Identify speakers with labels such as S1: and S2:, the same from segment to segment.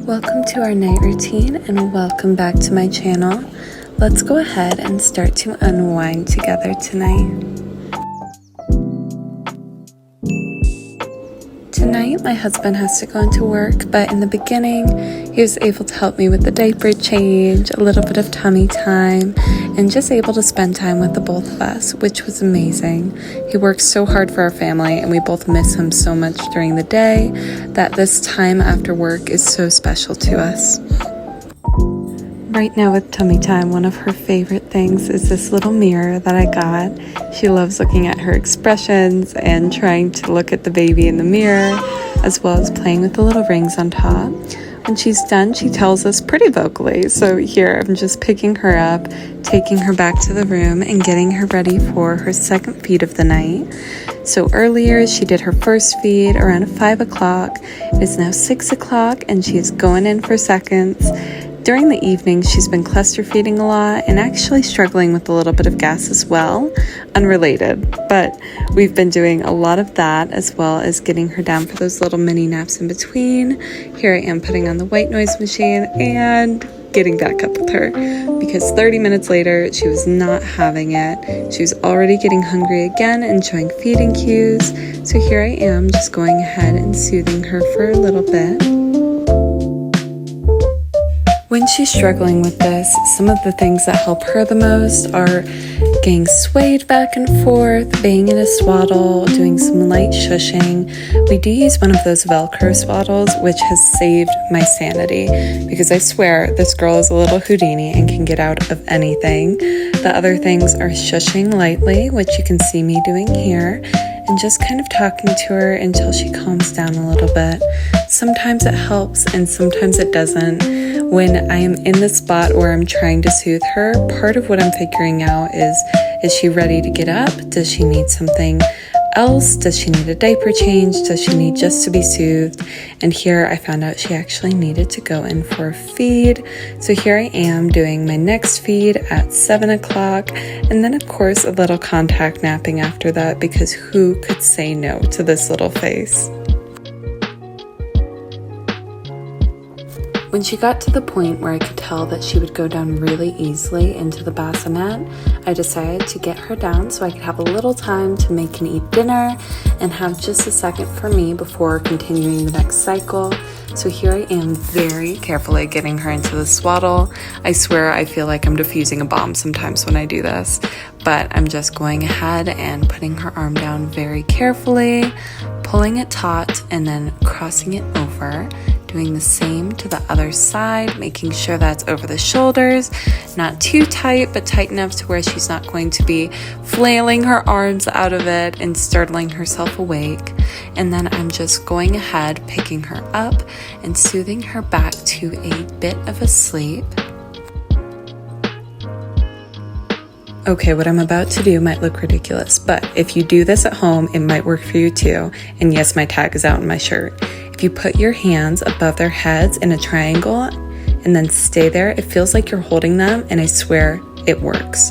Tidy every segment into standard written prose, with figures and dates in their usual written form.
S1: Welcome to our night routine and welcome back to my channel. Let's go ahead and start to unwind together tonight. Tonight, my husband has to go into work, but in the beginning, he was able to help me with the diaper change, a little bit of tummy time, and just able to spend time with the both of us, which was amazing. He works so hard for our family, and we both miss him so much during the day that this time after work is so special to us. Right now with tummy time, one of her favorite things is this little mirror that I got. She loves looking at her expressions and trying to look at the baby in the mirror, as well as playing with the little rings on top. When she's done, she tells us pretty vocally. So here, I'm just picking her up, taking her back to the room, and getting her ready for her second feed of the night. So earlier, she did her first feed around 5 o'clock. It is now 6 o'clock, and she is going in for seconds. During the evening, she's been cluster feeding a lot and actually struggling with a little bit of gas as well, unrelated, but we've been doing a lot of that as well as getting her down for those little mini naps in between. Here I am putting on the white noise machine and getting back up with her because 30 minutes later, she was not having it. She was already getting hungry again and showing feeding cues. So here I am just going ahead and soothing her for a little bit. When she's struggling with this, some of the things that help her the most are getting swayed back and forth, being in a swaddle, doing some light shushing. We do use one of those Velcro swaddles, which has saved my sanity because I swear this girl is a little Houdini and can get out of anything. The other things are shushing lightly, which you can see me doing here, and just kind of talking to her until she calms down a little bit. Sometimes it helps and sometimes it doesn't. When I am in the spot where I'm trying to soothe her, part of what I'm figuring out is she ready to get up? Does she need something else? Does she need a diaper change? Does she need just to be soothed? And here I found out she actually needed to go in for a feed. So here I am doing my next feed at 7 o'clock. And then of course a little contact napping after that because who could say no to this little face? When she got to the point where I could tell that she would go down really easily into the bassinet, I decided to get her down so I could have a little time to make and eat dinner and have just a second for me before continuing the next cycle. So here I am very carefully getting her into the swaddle. I swear I feel like I'm defusing a bomb sometimes when I do this, but I'm just going ahead and putting her arm down very carefully, pulling it taut and then crossing it over. Doing the same to the other side, making sure that's over the shoulders, not too tight, but tight enough to where she's not going to be flailing her arms out of it and startling herself awake. And then I'm just going ahead, picking her up and soothing her back to a bit of a sleep. Okay, what I'm about to do might look ridiculous, but if you do this at home, it might work for you too. And yes, my tag is out in my shirt. If you put your hands above their heads in a triangle and then stay there, it feels like you're holding them, and I swear it works.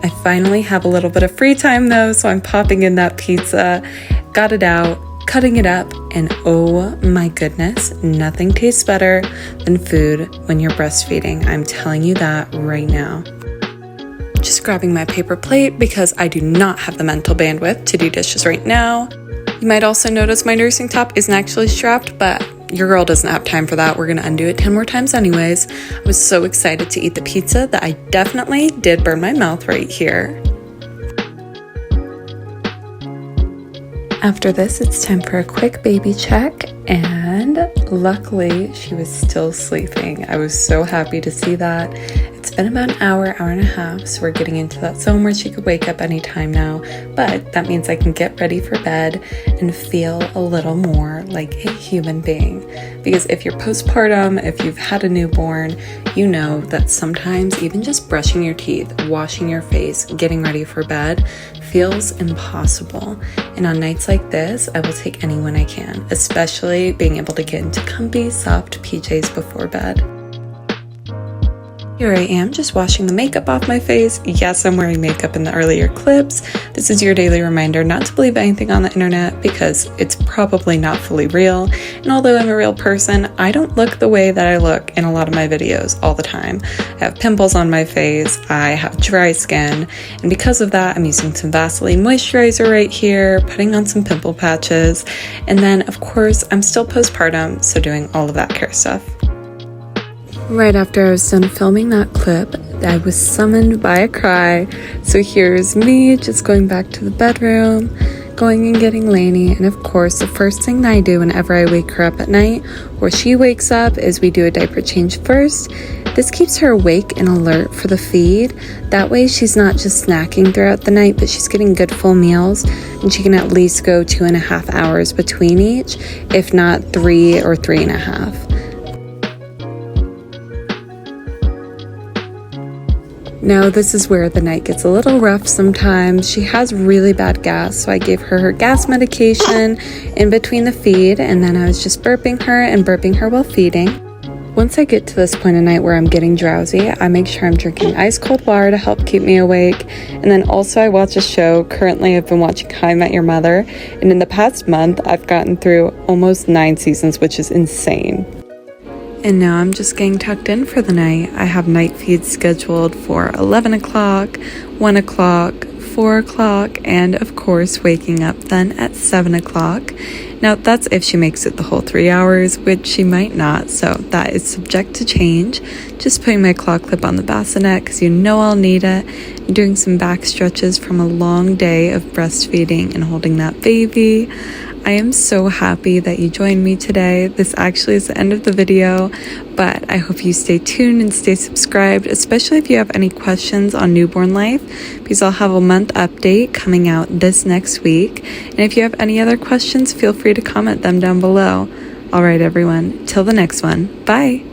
S1: I finally have a little bit of free time though, so I'm popping in that pizza, got it out, cutting it up, and oh my goodness, nothing tastes better than food when you're breastfeeding. I'm telling you that right now. Just grabbing my paper plate because I do not have the mental bandwidth to do dishes right now. You might also notice my nursing top isn't actually strapped, but your girl doesn't have time for that. We're gonna undo it 10 more times anyways. I was so excited to eat the pizza that I definitely did burn my mouth right here. After this, it's time for a quick baby check, and luckily she was still sleeping. I was so happy to see that. It's been about an hour and a half, so we're getting into that zone where she could wake up anytime now, but that means I can get ready for bed and feel a little more like a human being. Because if you're postpartum, if you've had a newborn, you know that sometimes even just brushing your teeth, washing your face, getting ready for bed feels impossible. And on nights like this, I will take anyone I can, especially being able to get into comfy, soft PJs before bed. Here I am, just washing the makeup off my face. Yes, I'm wearing makeup in the earlier clips. This is your daily reminder not to believe anything on the internet because it's probably not fully real. And although I'm a real person, I don't look the way that I look in a lot of my videos all the time. I have pimples on my face, I have dry skin, and because of that, I'm using some Vaseline moisturizer right here, putting on some pimple patches, and then of course, I'm still postpartum, so doing all of that care stuff. Right after I was done filming that clip, I was summoned by a cry. So here's me just going back to the bedroom, going and getting Lainey. And of course, the first thing that I do whenever I wake her up at night, or she wakes up, is we do a diaper change first. This keeps her awake and alert for the feed. That way she's not just snacking throughout the night, but she's getting good full meals, and she can at least go 2.5 hours between each, if not 3 or 3.5. Now, this is where the night gets a little rough sometimes. She has really bad gas, so I gave her gas medication in between the feed, and then I was just burping her while feeding. Once I get to this point of night where I'm getting drowsy, I make sure I'm drinking ice cold water to help keep me awake. And then also I watch a show. Currently, I've been watching How I Met Your Mother, and in the past month, I've gotten through almost 9 seasons, which is insane. And now I'm just getting tucked in for the night. I have night feeds scheduled for 11 o'clock, 1 o'clock, 4 o'clock, and of course waking up then at 7 o'clock. Now that's if she makes it the whole 3 hours, which she might not, so that is subject to change. Just putting my claw clip on the bassinet because you know I'll need it. I'm doing some back stretches from a long day of breastfeeding and holding that baby. I am so happy that you joined me today. This actually is the end of the video, but I hope you stay tuned and stay subscribed, especially if you have any questions on newborn life, because I'll have a month update coming out this next week. And if you have any other questions, feel free to comment them down below. All right, everyone, till the next one. Bye.